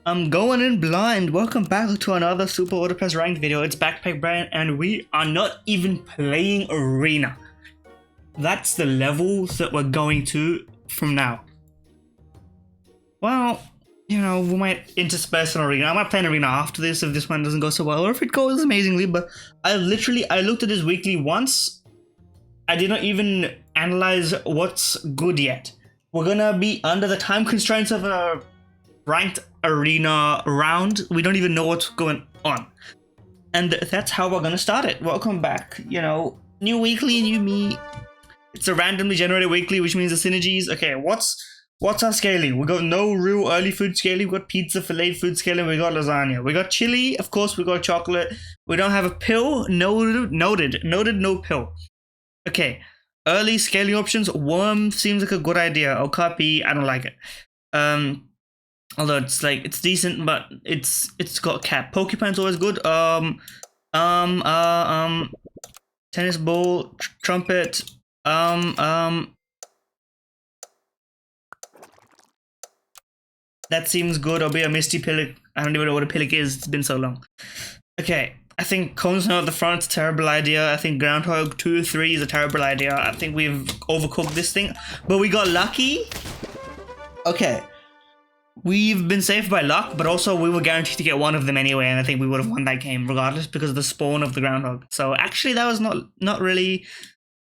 I'm going in blind. Welcome back to another Super Autopress ranked video. It's Backpack Brian, and we are not even playing Arena. That's the levels that we're going to from now. Well, you know, we might intersperse an Arena. I might play an Arena after this if this one doesn't go so well, or if it goes amazingly, but I looked at this weekly once. I did not even analyze what's good yet. We're gonna be under the time constraints of a ranked Arena round. We don't even know what's going on, and that's how we're gonna start it. Welcome back. You know, new weekly, new me. It's a randomly generated weekly, which means the synergies. Okay, what's our scaling? We got no real early food scaling. We got pizza for late food scaling. We got lasagna. We got chili, of course. We got chocolate. We don't have a pill. Noted. No pill. Okay, early scaling options. Worm seems like a good idea. Okapi, I don't like it. Although it's decent, but it's got cap. Porcupine's always good. Tennis ball, trumpet. That seems good. Or be a misty pillock. I don't even know what a pillock is. It's been so long. Okay, I think cones now at the front, terrible idea. I think groundhog 2, 3 is a terrible idea. I think we've overcooked this thing, but we got lucky. Okay. We've been saved by luck, but also we were guaranteed to get one of them anyway, and I think we would have won that game regardless because of the spawn of the groundhog. So actually that was not really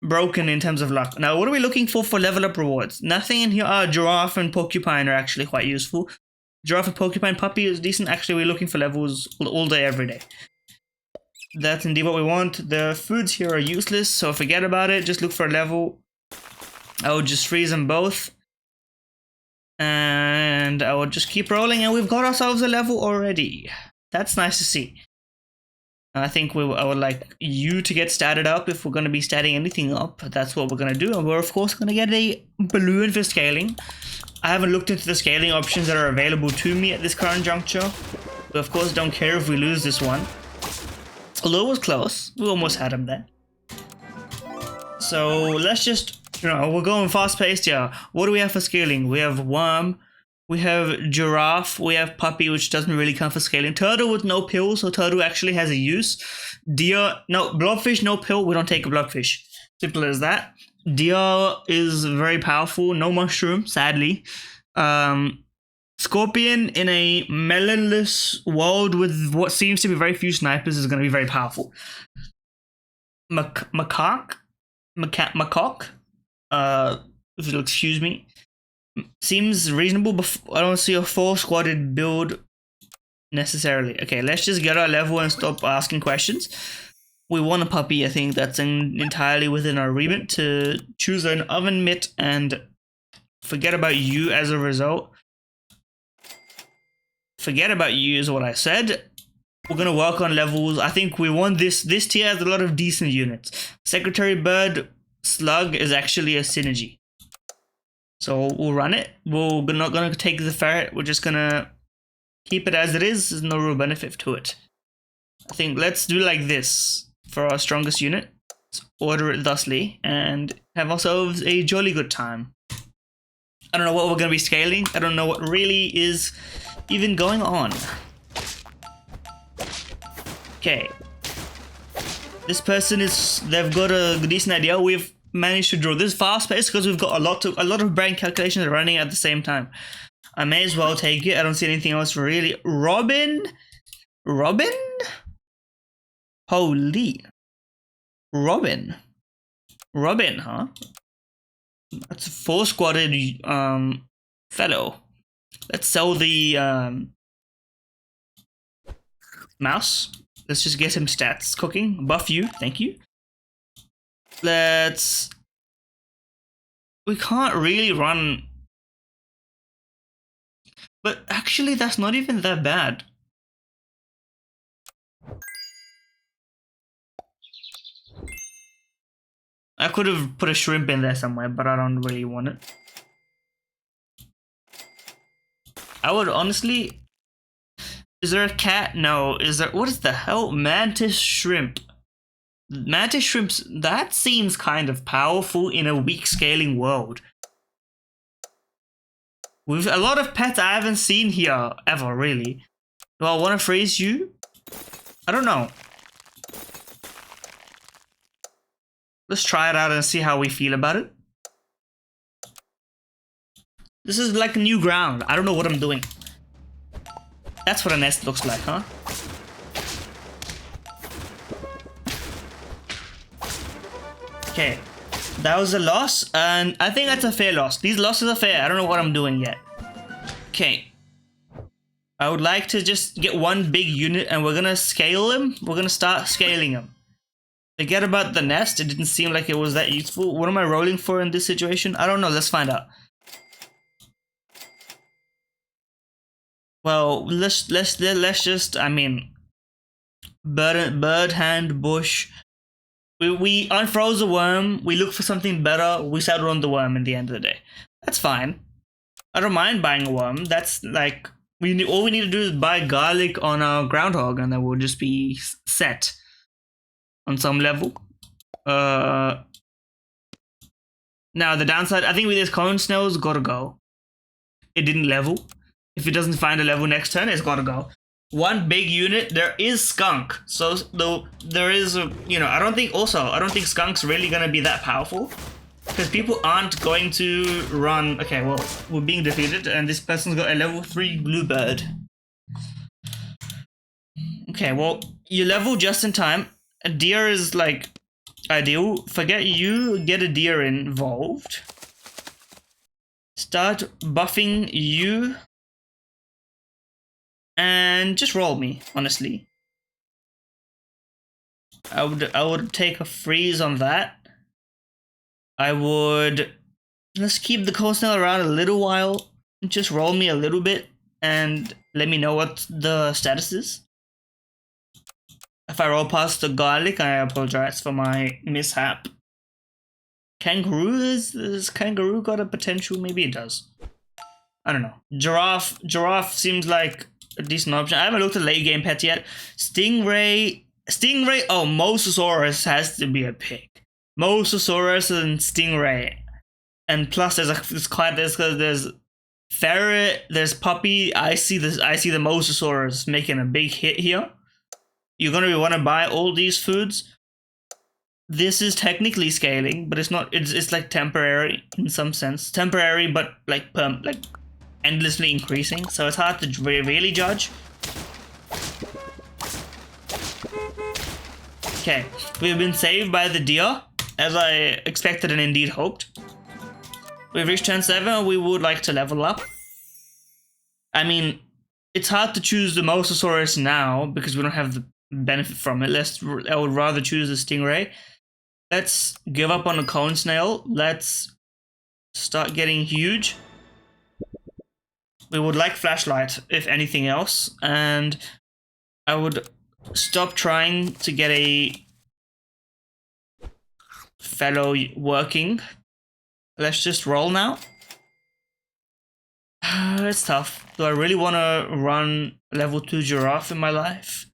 broken in terms of luck. Now, what are we looking for level up rewards? Nothing in here. Giraffe and porcupine are actually quite useful. Giraffe and porcupine puppy is decent. Actually, we're looking for levels all day, every day. That's indeed what we want. The foods here are useless, so forget about it. Just look for a level. I would just freeze them both. And I would just keep rolling, and we've got ourselves a level already. That's nice to see. I think I would like you to get statted up if we're going to be statting anything up. That's what we're going to do, and we're of course going to get a balloon for scaling. I haven't looked into the scaling options that are available to me at this current juncture. We of course don't care if we lose this one. Although it was close, we almost had him there. So let's just, you know, we're going fast-paced here. What do we have for scaling? We have worm, we have giraffe, we have puppy, which doesn't really count for scaling. Turtle with no pill, so turtle actually has a use. Deer, no, blobfish, no pill, we don't take a blobfish. Simple as that. Deer is very powerful, no mushroom, sadly. Scorpion in a melonless world with what seems to be very few snipers is going to be very powerful. Macaque, if you'll excuse me, seems reasonable, but I don't see a full squatted build necessarily. Okay, let's just get our level and stop asking questions. We want a puppy. I think that's entirely within our remit to choose an oven mitt and forget about you as a result. Forget about you is what I said. We're going to work on levels. I think we want this tier has a lot of decent units. Secretary Bird Slug is actually a synergy. So we'll run it. We're not going to take the ferret. We're just going to keep it as it is. There's no real benefit to it. I think let's do like this for our strongest unit. Let's order it thusly and have ourselves a jolly good time. I don't know what we're going to be scaling. I don't know what really is even going on. Okay. This person they've got a decent idea. We've managed to draw this fast pace because we've got a lot of brain calculations running at the same time. I may as well take it. I don't see anything else really. Robin? Holy. Robin, huh? That's a 4 squatted fellow. Let's sell the mouse. Let's just get him stats cooking. Buff you, thank you. We can't really run. But actually, that's not even that bad. I could have put a shrimp in there somewhere, but I don't really want it. I would honestly... Is there a cat? No. Is there... What is the hell? Mantis shrimp. Mantis shrimps... That seems kind of powerful in a weak scaling world. With a lot of pets I haven't seen here ever, really. Do I want to freeze you? I don't know. Let's try it out and see how we feel about it. This is like new ground. I don't know what I'm doing. That's what a nest looks like, huh? Okay. That was a loss, and I think that's a fair loss. These losses are fair. I don't know what I'm doing yet. Okay. I would like to just get one big unit, and we're gonna scale them. We're gonna start scaling them. Forget about the nest. It didn't seem like it was that useful. What am I rolling for in this situation? I don't know. Let's find out. Well, let's just. I mean, bird hand bush. We unfroze the worm, we look for something better, we settle on the worm in the end of the day. That's fine. I don't mind buying a worm. That's like, all we need to do is buy garlic on our groundhog and then we'll just be set on some level. Now the downside, I think with this cone snail's gotta go. It didn't level. If it doesn't find a level next turn, it's gotta go. One big unit, there is skunk, so though there is a, I don't think skunk's really gonna be that powerful because people aren't going to run. Okay, well, we're being defeated and this person's got a level 3 bluebird. Okay, well, you level just in time. A deer is like ideal. Forget you, get a deer involved. Start buffing you. And just roll me, honestly. I would take a freeze on that. Let's keep the cold snail around a little while. Just roll me a little bit and let me know what the status is. If I roll past the garlic, I apologize for my mishap. Kangaroo, is kangaroo got a potential? Maybe it does. I don't know. Giraffe seems like a decent option. I haven't looked at late game pets yet. Stingray. Oh, Mosasaurus has to be a pick. Mosasaurus and Stingray, and plus there's ferret. There's puppy. I see the Mosasaurus making a big hit here. You're gonna want to buy all these foods. This is technically scaling, but it's not. It's like temporary in some sense. Temporary, but like endlessly increasing, so it's hard to really judge. Okay, we've been saved by the deer, as I expected and indeed hoped. We've reached turn 7, we would like to level up. I mean, it's hard to choose the Mosasaurus now, because we don't have the benefit from it. I would rather choose the Stingray. Let's give up on the cone snail. Let's start getting huge. We would like flashlight, if anything else, and I would stop trying to get a fellow working. Let's just roll now. It's tough. Do I really want to run level 2 giraffe in my life?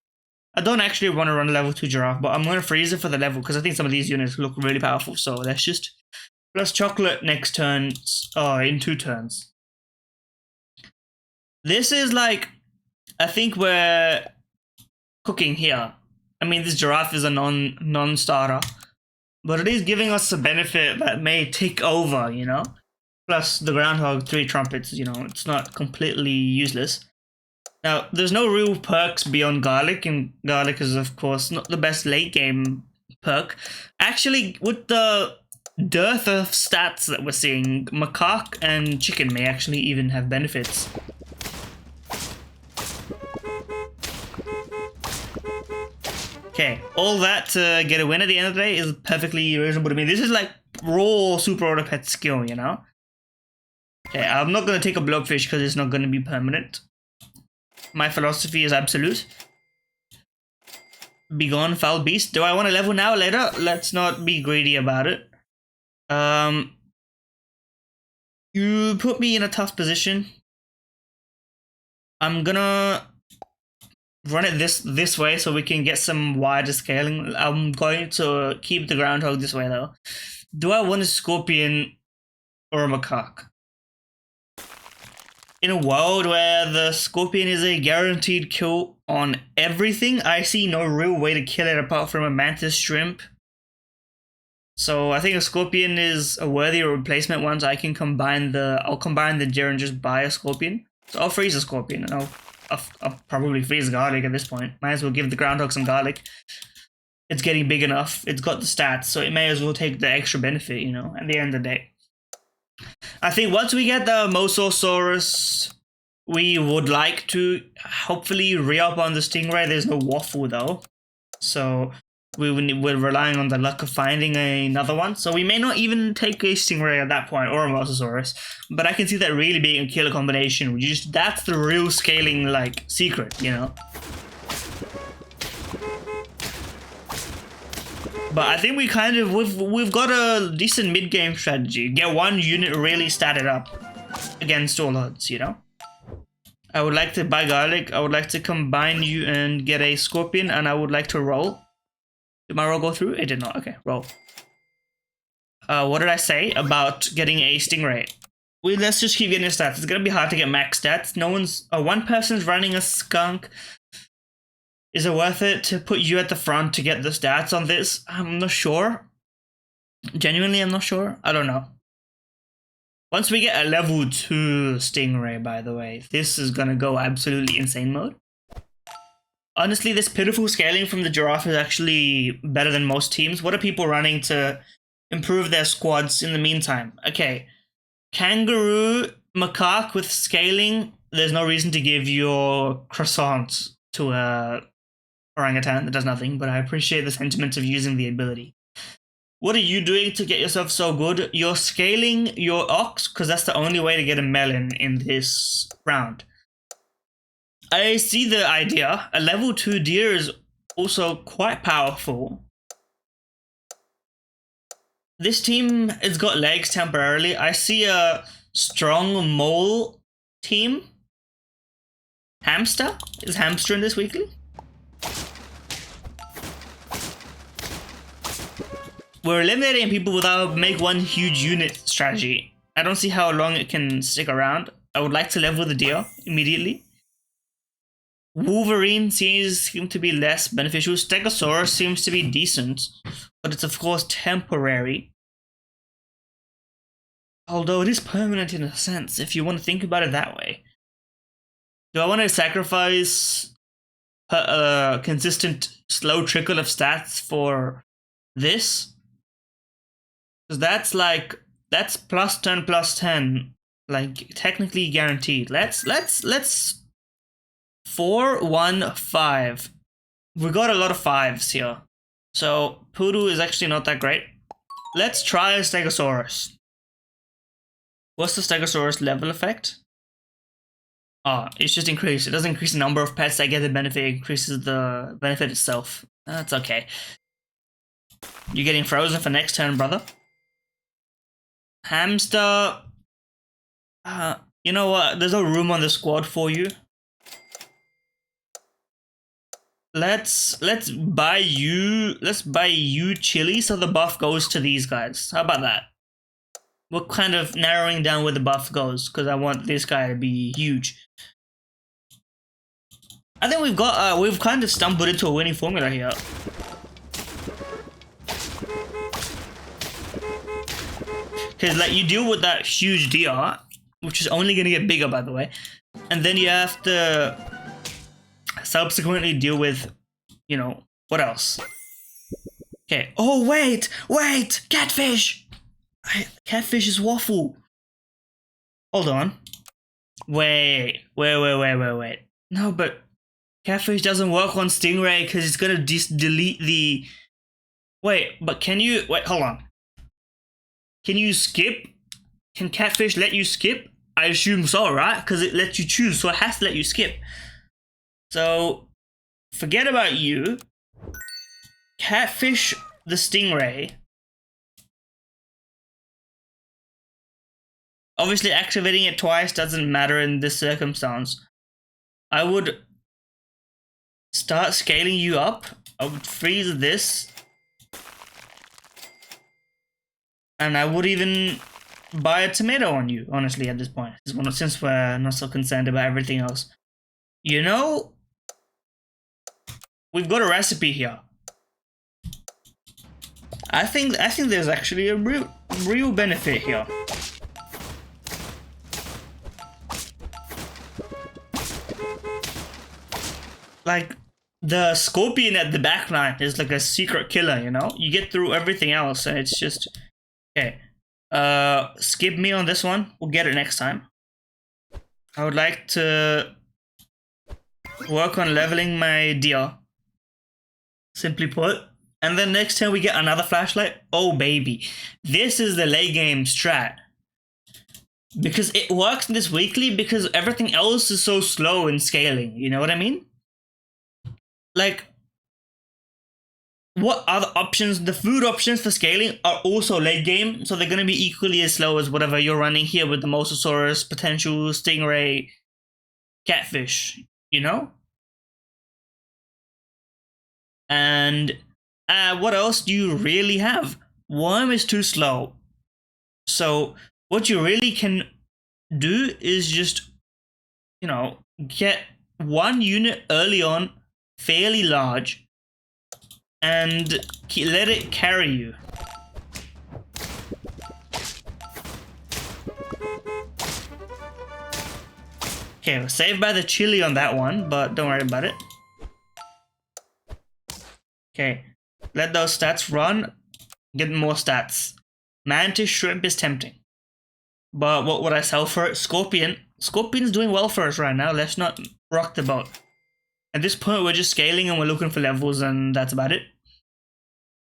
I don't actually want to run level 2 giraffe, but I'm going to freeze it for the level because I think some of these units look really powerful, so let's just plus chocolate next turn, in 2 turns. This is like, I think we're cooking here. I mean, this giraffe is a non-starter, but it is giving us a benefit that may take over, Plus the groundhog 3 trumpets, it's not completely useless. Now, there's no real perks beyond garlic, and garlic is, of course, not the best late game perk. Actually, with the dearth of stats that we're seeing, macaque and chicken may actually even have benefits. Okay, all that to get a win at the end of the day is perfectly reasonable to me. This is like raw super auto pet skill, Okay, I'm not going to take a blobfish because it's not going to be permanent. My philosophy is absolute. Begone, foul beast. Do I want to level now or later? Let's not be greedy about it. You put me in a tough position. I'm gonna run it this way so we can get some wider scaling. I'm going to keep the groundhog this way though. Do I want a scorpion or a macaque? in a world where the Scorpion is a guaranteed kill on everything, I see no real way to kill it apart from a Mantis Shrimp. So I think a Scorpion is a worthy replacement once I can combine I'll combine the Deer and just buy a Scorpion. So I'll freeze a Scorpion and I'll probably freeze Garlic at this point. Might as well give the Groundhog some Garlic. It's getting big enough. It's got the stats, so it may as well take the extra benefit, you know, at the end of the day. I think once we get the Mosasaurus, we would like to hopefully re-up on the Stingray. There's no Waffle though, so we're relying on the luck of finding another one. So we may not even take a Stingray at that point, or a Mosasaurus, but I can see that really being a killer combination. That's the real scaling like secret, you know. But I think we've got a decent mid-game strategy. Get one unit really statted up against all odds, you know? I would like to buy Garlic, I would like to combine you and get a Scorpion, and I would like to roll. Did my roll go through? It did not. Okay, roll. What did I say about getting a Stingray? Let's just keep getting stats. It's gonna be hard to get max stats. One person's running a skunk. Is it worth it to put you at the front to get the stats on this? I'm not sure. Genuinely, I'm not sure. I don't know. Once we get a level 2 Stingray, by the way, this is gonna go absolutely insane mode. Honestly, this pitiful scaling from the Giraffe is actually better than most teams. What are people running to improve their squads in the meantime? Okay, Kangaroo, Macaque with scaling. There's no reason to give your croissant to a orangutan that does nothing, but I appreciate the sentiment of using the ability. What are you doing to get yourself so good? You're scaling your ox, because that's the only way to get a melon in this round. I see the idea. A level 2 deer is also quite powerful. This team has got legs temporarily. I see a strong mole team. Hamster? Is Hamster in this weekly? We're eliminating people without make one huge unit strategy. I don't see how long it can stick around. I would like to level the deer immediately. Wolverine seems to be less beneficial. Stegosaurus seems to be decent, but it's of course temporary. Although it is permanent in a sense, if you want to think about it that way. Do I want to sacrifice a consistent slow trickle of stats for this? Because that's plus 10, like technically guaranteed. Let's 4-1-5. We got a lot of 5s here. So Poodoo is actually not that great. Let's try a Stegosaurus. What's the Stegosaurus level effect? It's just increased. It doesn't increase the number of pets that get the benefit, it increases the benefit itself. That's okay. You're getting frozen for next turn, brother. Hamster. You know what? There's no room on the squad for you. Let's buy you chili so the buff goes to these guys. How about that? We're kind of narrowing down where the buff goes because I want this guy to be huge. I think we've kind of stumbled into a winning formula here. Because like you deal with that huge DR, which is only gonna get bigger by the way, and then you have to subsequently deal with, you know, what else? Okay. Oh wait, catfish. Catfish is waffle. Hold on. Wait. No, but catfish doesn't work on Stingray because it's gonna delete the. Wait, but can you hold on. Can you skip? Can catfish let you skip? I assume so, right? Because it lets you choose, so it has to let you skip. So, forget about you. Catfish the Stingray. Obviously, activating it twice doesn't matter in this circumstance. I would start scaling you up. I would freeze this. And I would even buy a tomato on you, honestly, at this point, since we're not so concerned about everything else. You know, we've got a recipe here. I think there's actually a real benefit here. Like, the scorpion at the back line is like a secret killer, you know? You get through everything else and it's just... Okay. Skip me on this one. We'll get it next time. I would like to work on leveling my deer. Simply put. And then next time we get another flashlight. Oh, baby. This is the late game strat. Because it works this weekly because everything else is so slow in scaling. You know what I mean? Like, what other options? The food options for scaling are also late game, so they're going to be equally as slow as whatever you're running here with the Mosasaurus, potential stingray, catfish, you know? And what else do you really have? Worm is too slow. So what you really can do is just, you know, get one unit early on, fairly large, and let it carry you. Okay, we're saved by the chili on that one, but don't worry about it. Okay, let those stats run, get more stats. Mantis shrimp is tempting. But what would I sell for it? Scorpion. Scorpion's doing well for us right now. Let's not rock the boat. At this point, we're just scaling and we're looking for levels, and that's about it.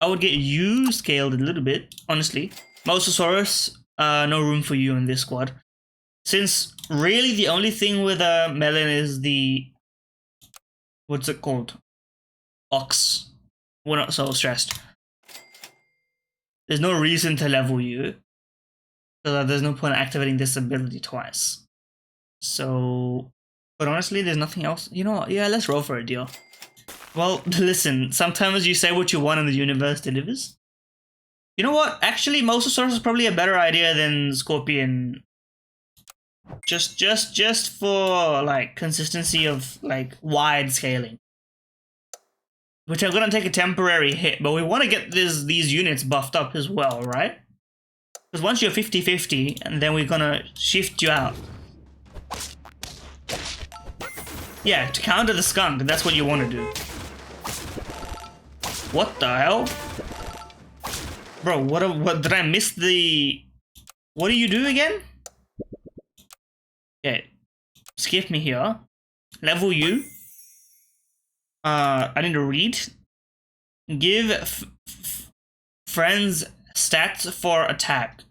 I would get you scaled a little bit, honestly. Mosasaurus, no room for you in this squad. Since really the only thing with Melon is the... What's it called? Ox. We're not so stressed. There's no reason to level you. So there's no point in activating this ability twice. So... But honestly, there's nothing else. You know what? Yeah, let's roll for a deal. Well, listen, sometimes you say what you want and the universe delivers. You know what? Actually, Mosasaurus is probably a better idea than Scorpion. Just for, like, consistency of, like, wide scaling. Which are gonna take a temporary hit, but we want to get these units buffed up as well, right? Because once you're 50-50, and then we're gonna shift you out. Yeah, to counter the skunk, that's what you want to do. What the hell? Bro, what did I miss the... What do you do again? Okay, skip me here. Level you. I need to read. Give friends stats for attack.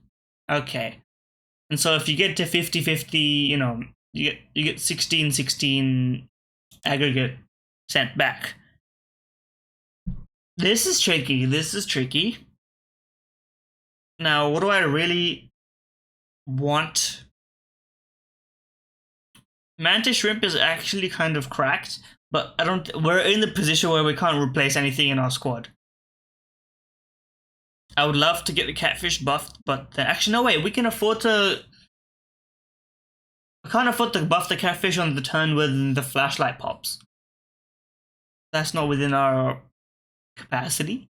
Okay. And so if you get to 50-50, you know, you get 16 aggregate sent back. This is tricky. This is tricky. Now, what do I really want? Mantis shrimp is actually kind of cracked, but we're in the position where we can't replace anything in our squad. I would love to get the catfish buffed, but actually no, wait, we can afford to... I can't afford to buff the catfish on the turn when the flashlight pops. That's not within our capacity.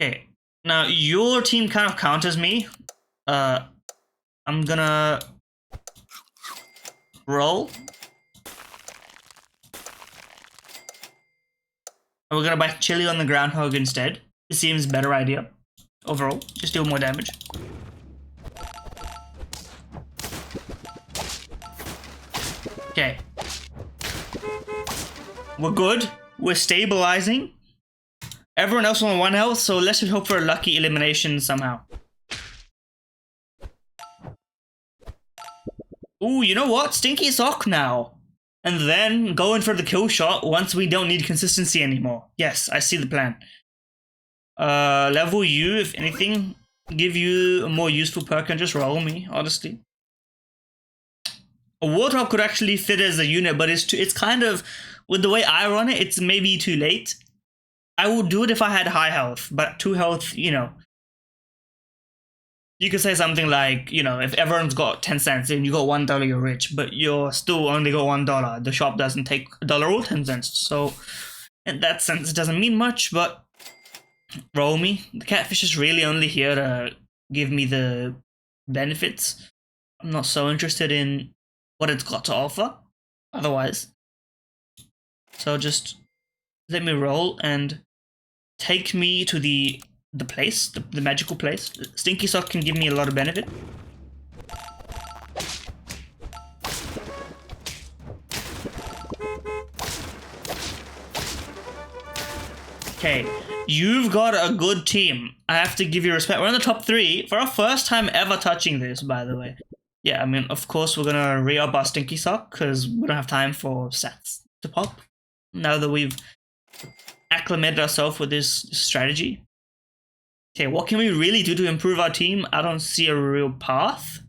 Okay, now your team kind of counters me. I'm gonna roll. We're gonna buy chili on the groundhog instead. It seems a better idea overall. Just deal more damage. Okay. We're good. We're stabilizing. Everyone else on 1 health, so let's just hope for a lucky elimination somehow. Ooh, you know what? Stinky Sock now. And then go in for the kill shot once we don't need consistency anymore. Yes, I see the plan. Level you, if anything. Give you a more useful perk and just roll me, honestly. A Warthog could actually fit as a unit, but it's kind of... With the way I run it, it's maybe too late. I would do it if I had high health, but 2 health, you know. you could say something like, you know, if everyone's got 10 cents and you got $1, you're rich, but you're still only got $1. The shop doesn't take $1 or 10 cents. So in that sense, it doesn't mean much, but roll me. The catfish is really only here to give me the benefits. I'm not so interested in what it's got to offer otherwise. So just let me roll and take me to the place, the magical place. Stinky Sock can give me a lot of benefit. Okay, you've got a good team. I have to give you respect. We're in the top 3 for our first time ever touching this, by the way. Yeah, I mean, of course, we're gonna re-up our Stinky Sock because we don't have time for stats to pop now that we've acclimated ourselves with this strategy. Okay, what can we really do to improve our team? I don't see a real path.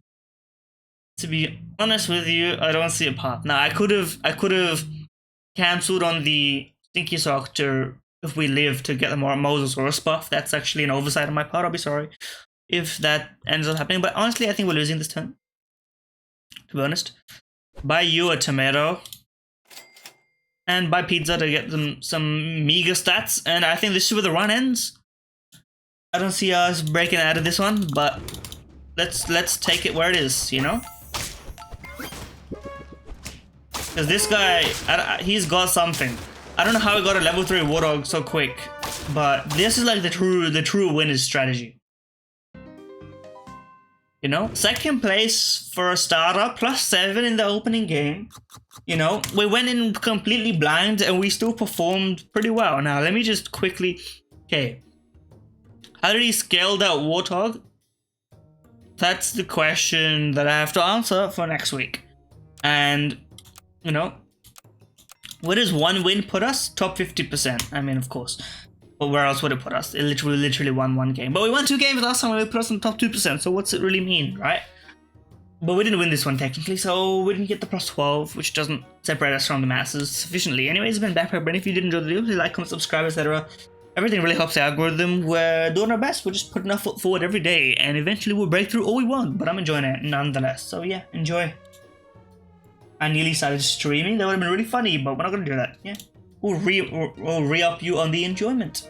To be honest with you, I don't see a path. Now, I could have cancelled on the Stinky Sock to, if we live, to get the more Mosasaurus buff. That's actually an oversight on my part. I'll be sorry if that ends up happening. But honestly, I think we're losing this turn, to be honest. Buy you a tomato. And buy pizza to get them some meager stats. And I think this is where the run ends. I don't see us breaking out of this one, but let's take it where it is, you know? Because this guy, he's got something. I don't know how he got a level 3 Warthog so quick, but this is like the true winner's strategy. You know? 2nd place for a starter, +7 in the opening game. You know, we went in completely blind and we still performed pretty well. Now, let me just quickly... Okay. How did he scale that Warthog? That's the question that I have to answer for next week. And, you know, where does 1 win put us? Top 50%. I mean, of course. But where else would it put us? It literally won 1 game. But we won 2 games last time and we put us in the top 2%. So what's it really mean, right? But we didn't win this one technically, so we didn't get the +12, which doesn't separate us from the masses sufficiently. Anyways, it's been Backpack Brent. If you did enjoy the video, please like, comment, subscribe, etc. Everything really helps the algorithm. We're doing our best. We're just putting our foot forward every day, and eventually we'll break through all we want. But I'm enjoying it nonetheless. So yeah, enjoy. I nearly started streaming. That would have been really funny, but we're not gonna do that. Yeah, we'll re-up you on the enjoyment.